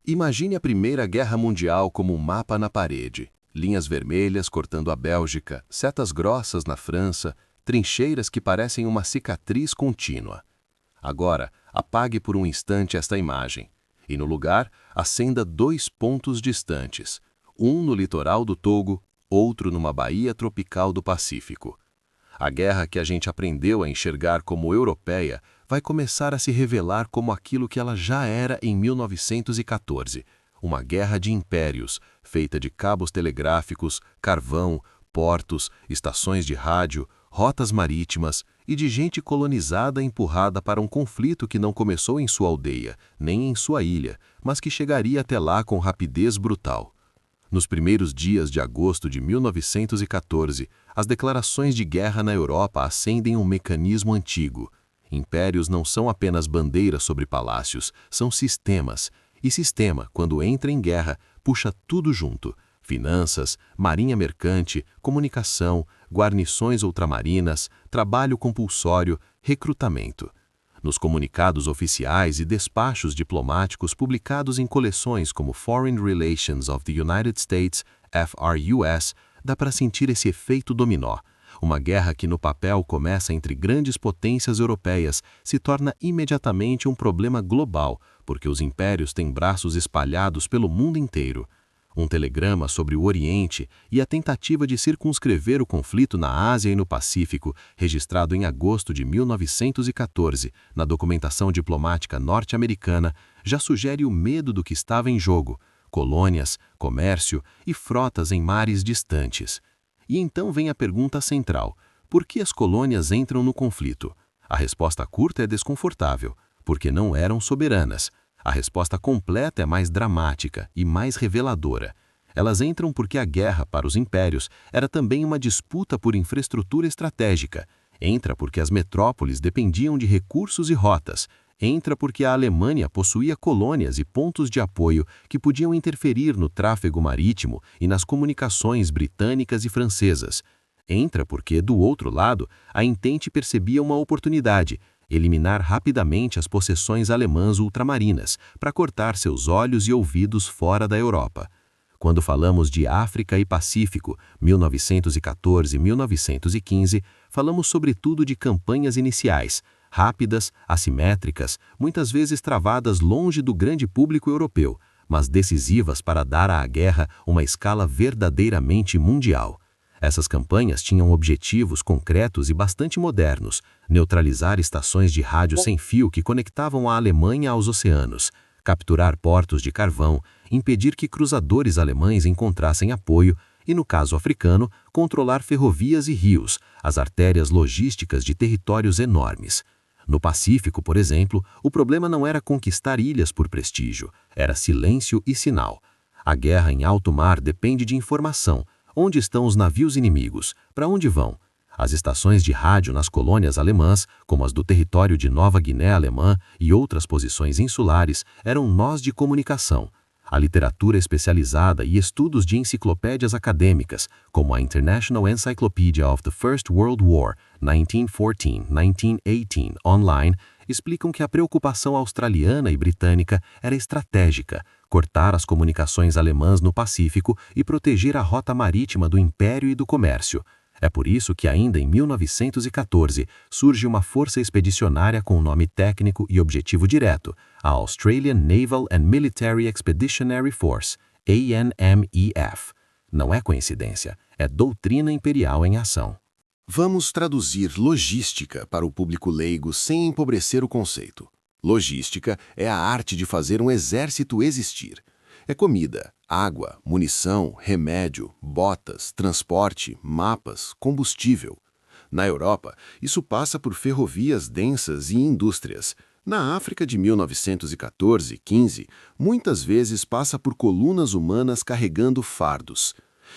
Imagine a Primeira Guerra Mundial como um mapa na parede. Linhas vermelhas cortando a Bélgica, setas grossas na França, trincheiras que parecem uma cicatriz contínua. Agora, apague por um instante esta imagem. E no lugar, acenda dois pontos distantes. Um no litoral do Togo, outro numa baía tropical do Pacífico. A guerra que a gente aprendeu a enxergar como europeia vai começar a se revelar como aquilo que ela já era em 1914, uma guerra de impérios, feita de cabos telegráficos, carvão, portos, estações de rádio, rotas marítimas e de gente colonizada empurrada para um conflito que não começou em sua aldeia, nem em sua ilha, mas que chegaria até lá com rapidez brutal. Nos primeiros dias de agosto de 1914, as declarações de guerra na Europa acendem um mecanismo antigo. Impérios não são apenas bandeiras sobre palácios, são sistemas. E sistema, quando entra em guerra, puxa tudo junto. Finanças, marinha mercante, comunicação, guarnições ultramarinas, trabalho compulsório, recrutamento. Nos comunicados oficiais e despachos diplomáticos publicados em coleções como Foreign Relations of the United States, FRUS, dá para sentir esse efeito dominó. Uma guerra que no papel começa entre grandes potências europeias se torna imediatamente um problema global, porque os impérios têm braços espalhados pelo mundo inteiro. Um telegrama sobre o Oriente e a tentativa de circunscrever o conflito na Ásia e no Pacífico, registrado em agosto de 1914, na documentação diplomática norte-americana, já sugere o medo do que estava em jogo: colônias, comércio e frotas em mares distantes. E então vem a pergunta central: por que as colônias entram no conflito? A resposta curta é desconfortável: porque não eram soberanas. A resposta completa é mais dramática e mais reveladora. Elas entram porque a guerra para os impérios era também uma disputa por infraestrutura estratégica. Entra porque as metrópoles dependiam de recursos e rotas. Entra porque a Alemanha possuía colônias e pontos de apoio que podiam interferir no tráfego marítimo e nas comunicações britânicas e francesas. Entra porque, do outro lado, a Entente percebia uma oportunidade: eliminar rapidamente as possessões alemãs ultramarinas, para cortar seus olhos e ouvidos fora da Europa. Quando falamos de África e Pacífico, 1914 e 1915, falamos sobretudo de campanhas iniciais, rápidas, assimétricas, muitas vezes travadas longe do grande público europeu, mas decisivas para dar à guerra uma escala verdadeiramente mundial. Essas campanhas tinham objetivos concretos e bastante modernos: neutralizar estações de rádio sem fio que conectavam a Alemanha aos oceanos, capturar portos de carvão, impedir que cruzadores alemães encontrassem apoio e, no caso africano, controlar ferrovias e rios, as artérias logísticas de territórios enormes. No Pacífico, por exemplo, o problema não era conquistar ilhas por prestígio, era silêncio e sinal. A guerra em alto mar depende de informação. Onde estão os navios inimigos? Para onde vão? As estações de rádio nas colônias alemãs, como as do território de Nova Guiné Alemã e outras posições insulares, eram nós de comunicação. A literatura especializada e estudos de enciclopédias acadêmicas, como a International Encyclopedia of the First World War, 1914-1918, online, explicam que a preocupação australiana e britânica era estratégica: cortar as comunicações alemãs no Pacífico e proteger a rota marítima do Império e do comércio. É por isso que ainda em 1914 surge uma força expedicionária com nome técnico e objetivo direto, a Australian Naval and Military Expeditionary Force, ANMEF. Não é coincidência, é doutrina imperial em ação. Vamos traduzir logística para o público leigo sem empobrecer o conceito. Logística é a arte de fazer um exército existir. É comida, água, munição, remédio, botas, transporte, mapas, combustível. Na Europa, isso passa por ferrovias densas e indústrias. Na África de 1914-15, muitas vezes passa por colunas humanas carregando fardos.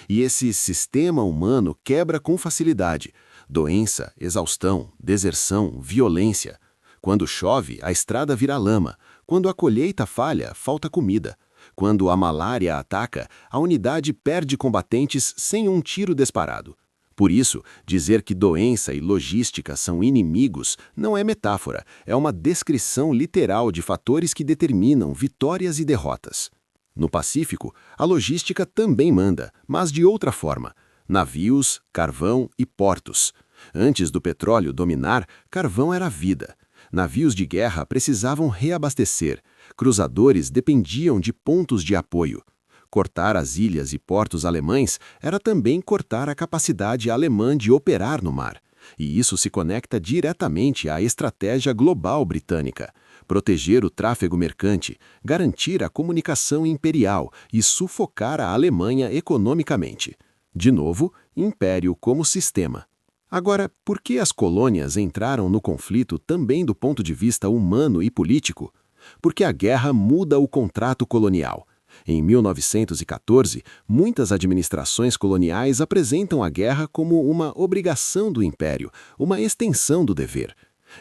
E esse sistema humano quebra com facilidade: doença, exaustão, deserção, violência. Quando chove, a estrada vira lama. Quando a colheita falha, falta comida. Quando a malária ataca, a unidade perde combatentes sem um tiro disparado. Por isso, dizer que doença e logística são inimigos não é metáfora, é uma descrição literal de fatores que determinam vitórias e derrotas. No Pacífico, a logística também manda, mas de outra forma. Navios, carvão e portos. Antes do petróleo dominar, carvão era vida. Navios de guerra precisavam reabastecer. Cruzadores dependiam de pontos de apoio. Cortar as ilhas e portos alemães era também cortar a capacidade alemã de operar no mar. E isso se conecta diretamente à estratégia global britânica. Proteger o tráfego mercante, garantir a comunicação imperial e sufocar a Alemanha economicamente. De novo, império como sistema. Agora, por que as colônias entraram no conflito também do ponto de vista humano e político? Porque a guerra muda o contrato colonial. Em 1914, muitas administrações coloniais apresentam a guerra como uma obrigação do império, uma extensão do dever.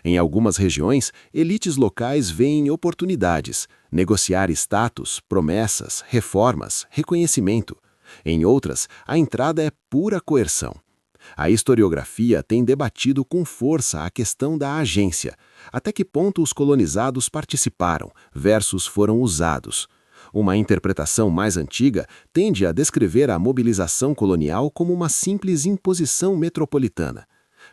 Em algumas regiões, elites locais veem oportunidades, negociar status, promessas, reformas, reconhecimento. Em outras, a entrada é pura coerção. A historiografia tem debatido com força a questão da agência, até que ponto os colonizados participaram versus foram usados. Uma interpretação mais antiga tende a descrever a mobilização colonial como uma simples imposição metropolitana.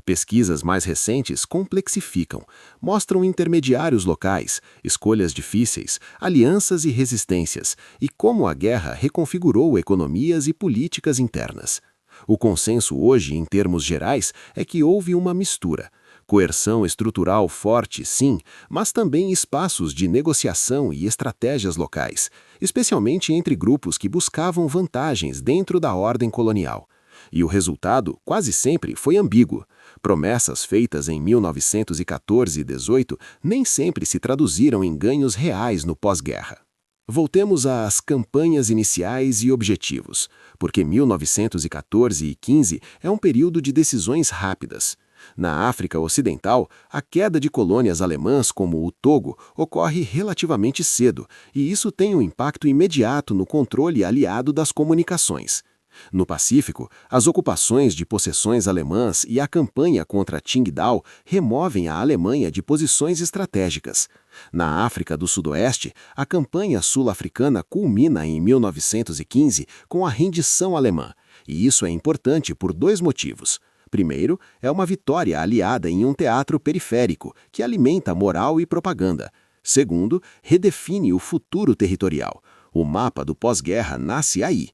Pesquisas mais recentes complexificam, mostram intermediários locais, escolhas difíceis, alianças e resistências, e como a guerra reconfigurou economias e políticas internas. O consenso hoje, em termos gerais, é que houve uma mistura. Coerção estrutural forte, sim, mas também espaços de negociação e estratégias locais, especialmente entre grupos que buscavam vantagens dentro da ordem colonial. E o resultado, quase sempre, foi ambíguo. Promessas feitas em 1914 e 18 nem sempre se traduziram em ganhos reais no pós-guerra. Voltemos às campanhas iniciais e objetivos, porque 1914 e 15 é um período de decisões rápidas. Na África Ocidental, a queda de colônias alemãs como o Togo ocorre relativamente cedo, e isso tem um impacto imediato no controle aliado das comunicações. No Pacífico, as ocupações de possessões alemãs e a campanha contra Qingdao removem a Alemanha de posições estratégicas. Na África do Sudoeste, a campanha sul-africana culmina em 1915 com a rendição alemã, e isso é importante por dois motivos. Primeiro, é uma vitória aliada em um teatro periférico, que alimenta moral e propaganda. Segundo, redefine o futuro territorial. O mapa do pós-guerra nasce aí.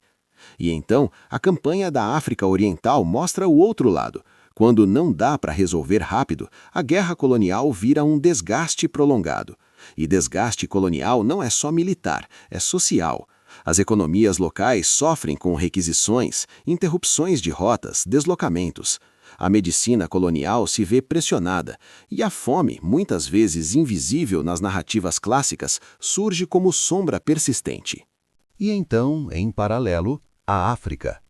E então, a campanha da África Oriental mostra o outro lado. Quando não dá para resolver rápido, a guerra colonial vira um desgaste prolongado. E desgaste colonial não é só militar, é social. As economias locais sofrem com requisições, interrupções de rotas, deslocamentos. A medicina colonial se vê pressionada, e a fome, muitas vezes invisível nas narrativas clássicas, surge como sombra persistente. E então, em paralelo, a África.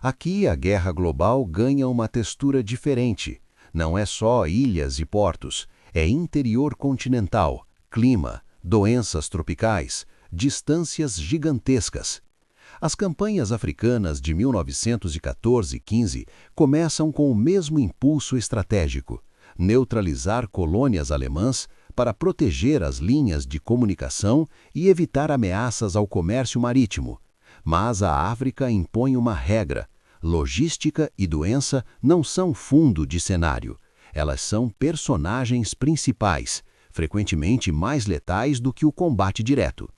Aqui a guerra global ganha uma textura diferente. Não é só ilhas e portos, é interior continental, clima, doenças tropicais, distâncias gigantescas. As campanhas africanas de 1914 e 15 começam com o mesmo impulso estratégico: neutralizar colônias alemãs para proteger as linhas de comunicação e evitar ameaças ao comércio marítimo. Mas a África impõe uma regra: logística e doença não são fundo de cenário. Elas são personagens principais, frequentemente mais letais do que o combate direto.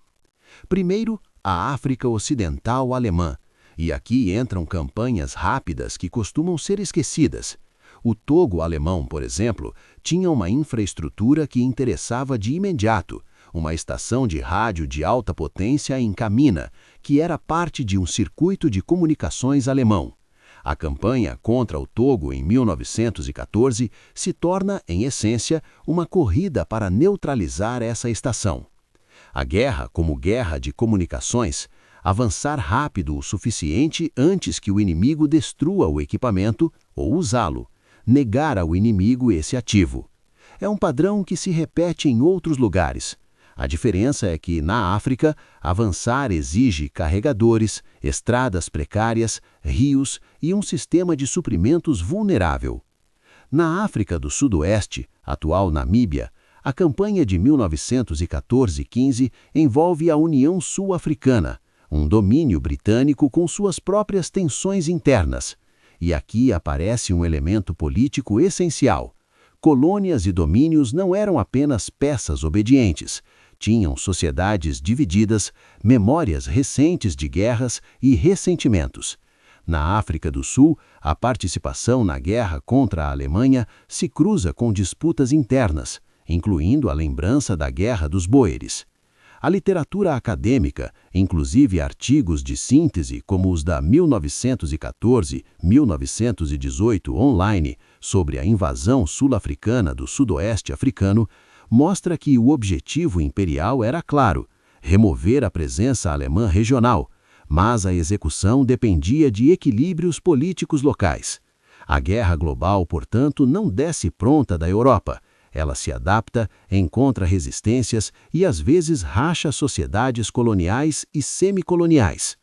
Primeiro, a África Ocidental alemã, e aqui entram campanhas rápidas que costumam ser esquecidas. O Togo alemão, por exemplo, tinha uma infraestrutura que interessava de imediato, uma estação de rádio de alta potência em Camina, que era parte de um circuito de comunicações alemão. A campanha contra o Togo em 1914 se torna, em essência, uma corrida para neutralizar essa estação. A guerra, como guerra de comunicações, avançar rápido o suficiente antes que o inimigo destrua o equipamento ou usá-lo, negar ao inimigo esse ativo. É um padrão que se repete em outros lugares. A diferença é que, na África, avançar exige carregadores, estradas precárias, rios e um sistema de suprimentos vulnerável. Na África do Sudoeste, atual Namíbia, a campanha de 1914-15 envolve a União Sul-Africana, um domínio britânico com suas próprias tensões internas. E aqui aparece um elemento político essencial. Colônias e domínios não eram apenas peças obedientes. Tinham sociedades divididas, memórias recentes de guerras e ressentimentos. Na África do Sul, a participação na guerra contra a Alemanha se cruza com disputas internas, incluindo a lembrança da Guerra dos Boeres. A literatura acadêmica, inclusive artigos de síntese como os da 1914-1918 online sobre a invasão sul-africana do sudoeste africano, mostra que o objetivo imperial era claro: remover a presença alemã regional, mas a execução dependia de equilíbrios políticos locais. A guerra global, portanto, não desce pronta da Europa. Ela se adapta, encontra resistências e às vezes racha sociedades coloniais e semicoloniais.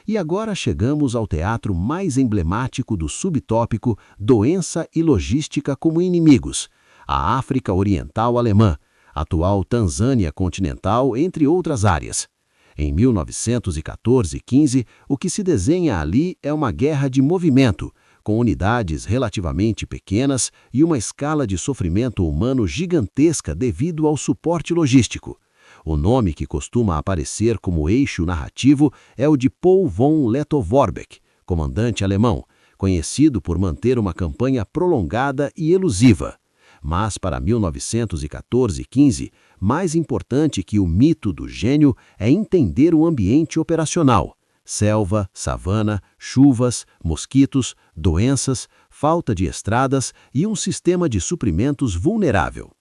E agora chegamos ao teatro mais emblemático do subtópico Doença e Logística como Inimigos, a África Oriental Alemã, atual Tanzânia continental, entre outras áreas. Em 1914-15, o que se desenha ali é uma guerra de movimento, com unidades relativamente pequenas e uma escala de sofrimento humano gigantesca devido ao suporte logístico. O nome que costuma aparecer como eixo narrativo é o de Paul von Lettow-Vorbeck, comandante alemão, conhecido por manter uma campanha prolongada e elusiva. Mas para 1914-15, mais importante que o mito do gênio é entender o ambiente operacional. Selva, savana, chuvas, mosquitos, doenças, falta de estradas e um sistema de suprimentos vulnerável.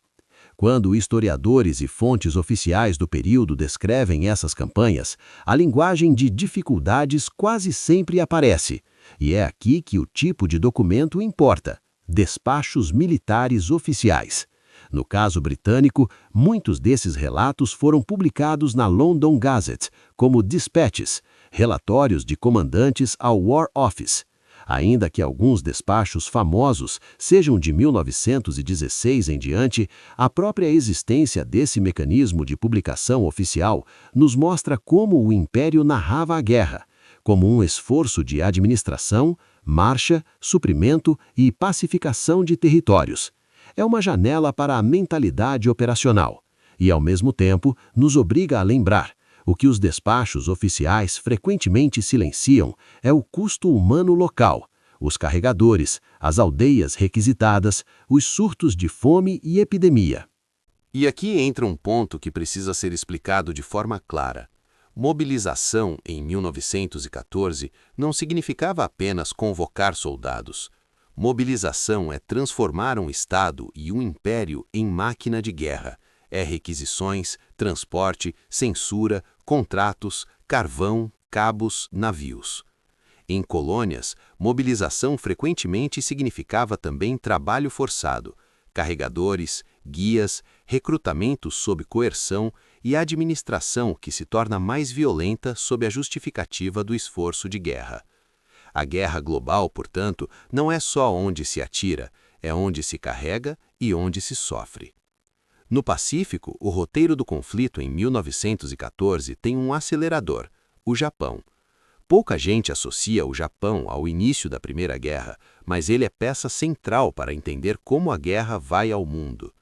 Quando historiadores e fontes oficiais do período descrevem essas campanhas, a linguagem de dificuldades quase sempre aparece, e é aqui que o tipo de documento importa: despachos militares oficiais. No caso britânico, muitos desses relatos foram publicados na London Gazette como dispatches, relatórios de comandantes ao War Office. Ainda que alguns despachos famosos sejam de 1916 em diante, a própria existência desse mecanismo de publicação oficial nos mostra como o Império narrava a guerra, como um esforço de administração, marcha, suprimento e pacificação de territórios. É uma janela para a mentalidade operacional e, ao mesmo tempo, nos obriga a lembrar: o que os despachos oficiais frequentemente silenciam é o custo humano local, os carregadores, as aldeias requisitadas, os surtos de fome e epidemia. E aqui entra um ponto que precisa ser explicado de forma clara. Mobilização em 1914 não significava apenas convocar soldados. Mobilização é transformar um Estado e um império em máquina de guerra. É requisições, transporte, censura, contratos, carvão, cabos, navios. Em colônias, mobilização frequentemente significava também trabalho forçado, carregadores, guias, recrutamento sob coerção e administração que se torna mais violenta sob a justificativa do esforço de guerra. A guerra global, portanto, não é só onde se atira, é onde se carrega e onde se sofre. No Pacífico, o roteiro do conflito em 1914 tem um acelerador: o Japão. Pouca gente associa o Japão ao início da Primeira Guerra, mas ele é peça central para entender como a guerra vai ao mundo.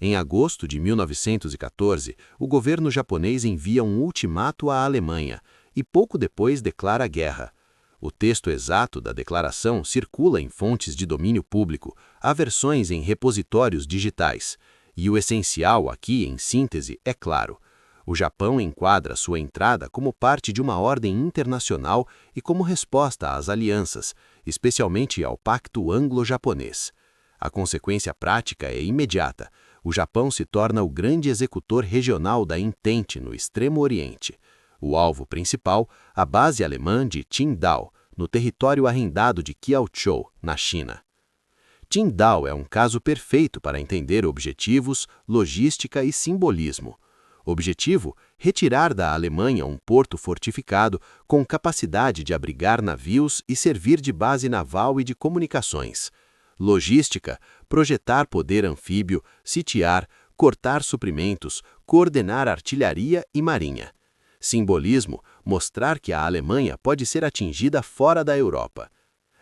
Em agosto de 1914, o governo japonês envia um ultimato à Alemanha e pouco depois declara guerra. O texto exato da declaração circula em fontes de domínio público, há versões em repositórios digitais. E o essencial aqui, em síntese, é claro: o Japão enquadra sua entrada como parte de uma ordem internacional e como resposta às alianças, especialmente ao Pacto Anglo-Japonês. A consequência prática é imediata: o Japão se torna o grande executor regional da Entente no Extremo Oriente. O alvo principal, a base alemã de Qingdao, no território arrendado de Qiaochou, na China. Qingdao é um caso perfeito para entender objetivos, logística e simbolismo. Objetivo: retirar da Alemanha um porto fortificado com capacidade de abrigar navios e servir de base naval e de comunicações. Logística: projetar poder anfíbio, sitiar, cortar suprimentos, coordenar artilharia e marinha. Simbolismo: mostrar que a Alemanha pode ser atingida fora da Europa.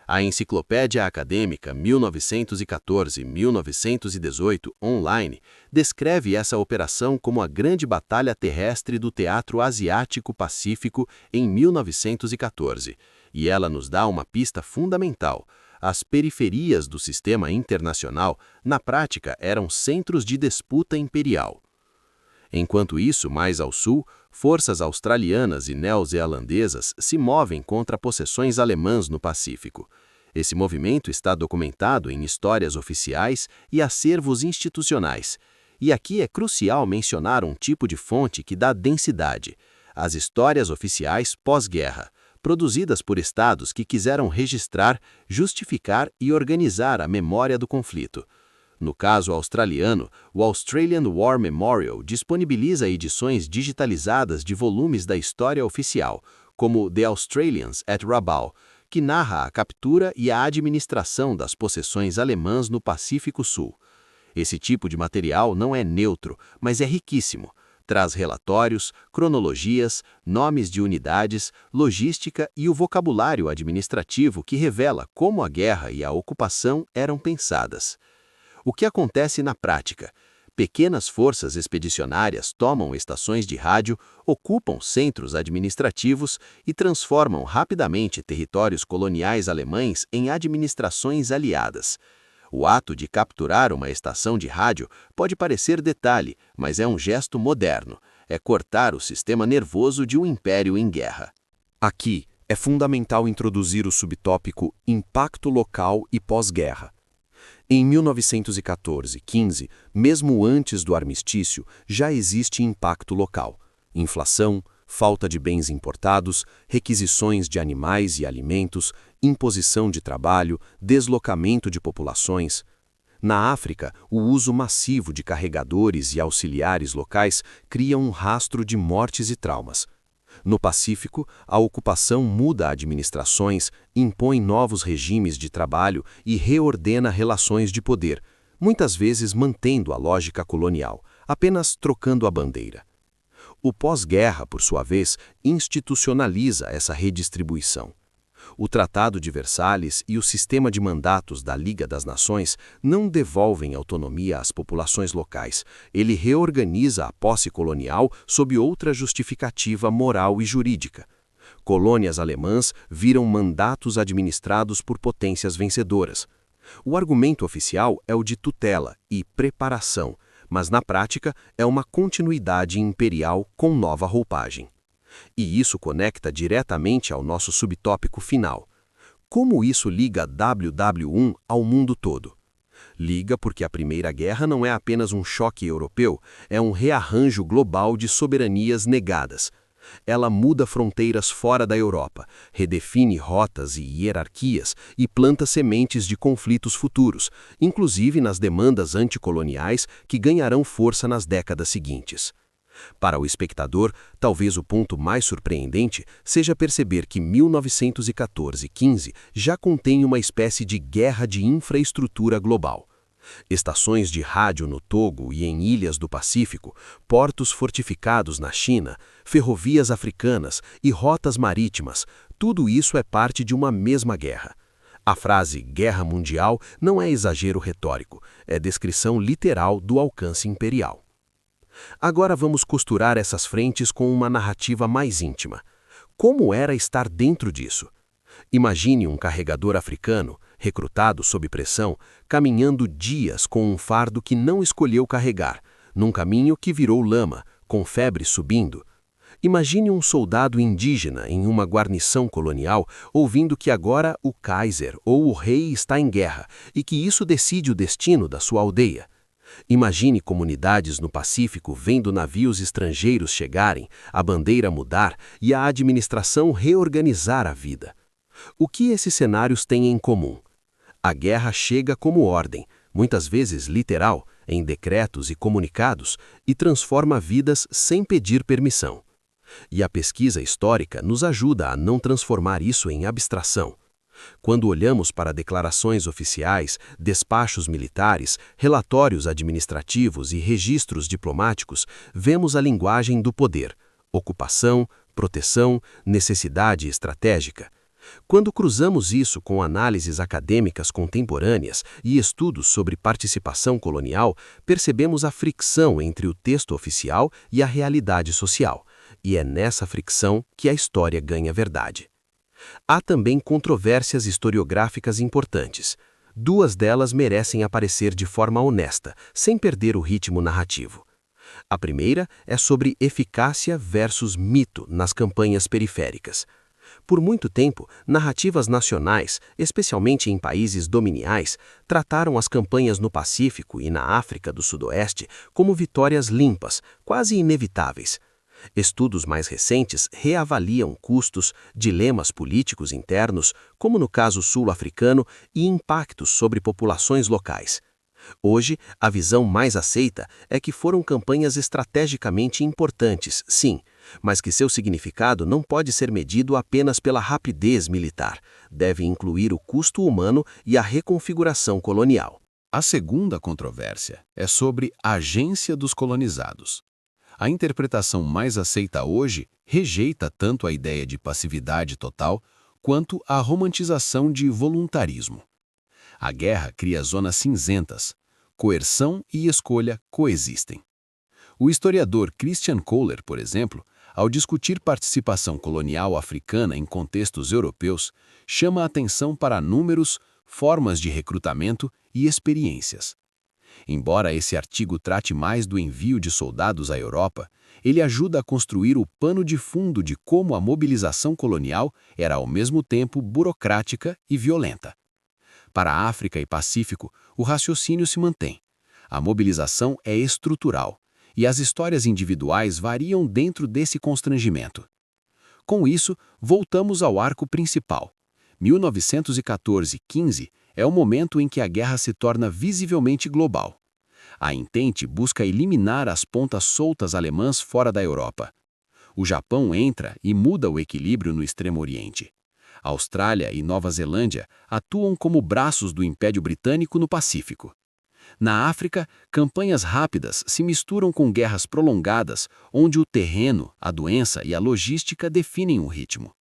A Enciclopédia Acadêmica 1914-1918 online descreve essa operação como a Grande Batalha Terrestre do Teatro Asiático-Pacífico em 1914, e ela nos dá uma pista fundamental. As periferias do sistema internacional, na prática, eram centros de disputa imperial. Enquanto isso, mais ao sul, forças australianas e neozelandesas se movem contra possessões alemãs no Pacífico. Esse movimento está documentado em histórias oficiais e acervos institucionais. E aqui é crucial mencionar um tipo de fonte que dá densidade: as histórias oficiais pós-guerra, produzidas por estados que quiseram registrar, justificar e organizar a memória do conflito. No caso australiano, o Australian War Memorial disponibiliza edições digitalizadas de volumes da história oficial, como The Australians at Rabaul, que narra a captura e a administração das possessões alemãs no Pacífico Sul. Esse tipo de material não é neutro, mas é riquíssimo. Traz relatórios, cronologias, nomes de unidades, logística e o vocabulário administrativo que revela como a guerra e a ocupação eram pensadas. O que acontece na prática? Pequenas forças expedicionárias tomam estações de rádio, ocupam centros administrativos e transformam rapidamente territórios coloniais alemães em administrações aliadas. O ato de capturar uma estação de rádio pode parecer detalhe, mas é um gesto moderno. É cortar o sistema nervoso de um império em guerra. Aqui, é fundamental introduzir o subtópico impacto local e pós-guerra. Em 1914-15, mesmo antes do armistício, já existe impacto local: inflação, falta de bens importados, requisições de animais e alimentos, imposição de trabalho, deslocamento de populações. Na África, o uso massivo de carregadores e auxiliares locais cria um rastro de mortes e traumas. No Pacífico, a ocupação muda administrações, impõe novos regimes de trabalho e reordena relações de poder, muitas vezes mantendo a lógica colonial, apenas trocando a bandeira. O pós-guerra, por sua vez, institucionaliza essa redistribuição. O Tratado de Versalhes e o sistema de mandatos da Liga das Nações não devolvem autonomia às populações locais. Ele reorganiza a posse colonial sob outra justificativa moral e jurídica. Colônias alemãs viram mandatos administrados por potências vencedoras. O argumento oficial é o de tutela e preparação, mas na prática é uma continuidade imperial com nova roupagem. E isso conecta diretamente ao nosso subtópico final. Como isso liga WW1 ao mundo todo? Liga porque a Primeira Guerra não é apenas um choque europeu, é um rearranjo global de soberanias negadas. Ela muda fronteiras fora da Europa, redefine rotas e hierarquias e planta sementes de conflitos futuros, inclusive nas demandas anticoloniais que ganharão força nas décadas seguintes. Para o espectador, talvez o ponto mais surpreendente seja perceber que 1914-15 já contém uma espécie de guerra de infraestrutura global. Estações de rádio no Togo e em ilhas do Pacífico, portos fortificados na China, ferrovias africanas e rotas marítimas, tudo isso é parte de uma mesma guerra. A frase guerra mundial não é exagero retórico, é descrição literal do alcance imperial. Agora vamos costurar essas frentes com uma narrativa mais íntima. Como era estar dentro disso? Imagine um carregador africano, recrutado sob pressão, caminhando dias com um fardo que não escolheu carregar, num caminho que virou lama, com febre subindo. Imagine um soldado indígena em uma guarnição colonial ouvindo que agora o Kaiser ou o rei está em guerra e que isso decide o destino da sua aldeia. Imagine comunidades no Pacífico vendo navios estrangeiros chegarem, a bandeira mudar e a administração reorganizar a vida. O que esses cenários têm em comum? A guerra chega como ordem, muitas vezes literal, em decretos e comunicados, e transforma vidas sem pedir permissão. E a pesquisa histórica nos ajuda a não transformar isso em abstração. Quando olhamos para declarações oficiais, despachos militares, relatórios administrativos e registros diplomáticos, vemos a linguagem do poder: ocupação, proteção, necessidade estratégica. Quando cruzamos isso com análises acadêmicas contemporâneas e estudos sobre participação colonial, percebemos a fricção entre o texto oficial e a realidade social. E é nessa fricção que a história ganha verdade. Há também controvérsias historiográficas importantes. Duas delas merecem aparecer de forma honesta, sem perder o ritmo narrativo. A primeira é sobre eficácia versus mito nas campanhas periféricas. Por muito tempo, narrativas nacionais, especialmente em países dominiais, trataram as campanhas no Pacífico e na África do Sudoeste como vitórias limpas, quase inevitáveis. Estudos mais recentes reavaliam custos, dilemas políticos internos, como no caso sul-africano, e impactos sobre populações locais. Hoje, a visão mais aceita é que foram campanhas estrategicamente importantes, sim, mas que seu significado não pode ser medido apenas pela rapidez militar. Deve incluir o custo humano e a reconfiguração colonial. A segunda controvérsia é sobre a agência dos colonizados. A interpretação mais aceita hoje rejeita tanto a ideia de passividade total quanto a romantização de voluntarismo. A guerra cria zonas cinzentas. Coerção e escolha coexistem. O historiador Christian Kohler, por exemplo, ao discutir participação colonial africana em contextos europeus, chama a atenção para números, formas de recrutamento e experiências. Embora esse artigo trate mais do envio de soldados à Europa, ele ajuda a construir o pano de fundo de como a mobilização colonial era ao mesmo tempo burocrática e violenta. Para a África e Pacífico, o raciocínio se mantém. A mobilização é estrutural, e as histórias individuais variam dentro desse constrangimento. Com isso, voltamos ao arco principal. 1914-15 é o momento em que a guerra se torna visivelmente global. A Entente busca eliminar as pontas soltas alemãs fora da Europa. O Japão entra e muda o equilíbrio no Extremo Oriente. Austrália e Nova Zelândia atuam como braços do Império Britânico no Pacífico. Na África, campanhas rápidas se misturam com guerras prolongadas, onde o terreno, a doença e a logística definem o ritmo.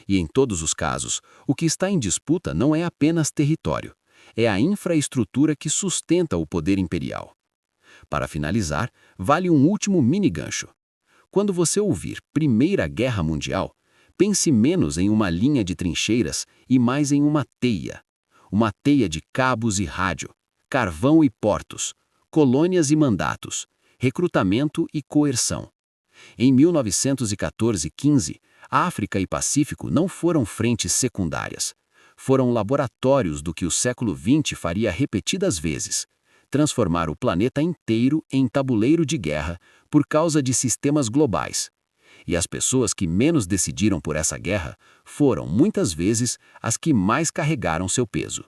E em todos os casos, o que está em disputa não é apenas território, é a infraestrutura que sustenta o poder imperial. Para finalizar, vale um último mini-gancho. Quando você ouvir Primeira Guerra Mundial, pense menos em uma linha de trincheiras e mais em uma teia. Uma teia de cabos e rádio, carvão e portos, colônias e mandatos, recrutamento e coerção. Em 1914-15, África e Pacífico não foram frentes secundárias. Foram laboratórios do que o século XX faria repetidas vezes: transformar o planeta inteiro em tabuleiro de guerra por causa de sistemas globais. E as pessoas que menos decidiram por essa guerra foram, muitas vezes, as que mais carregaram seu peso.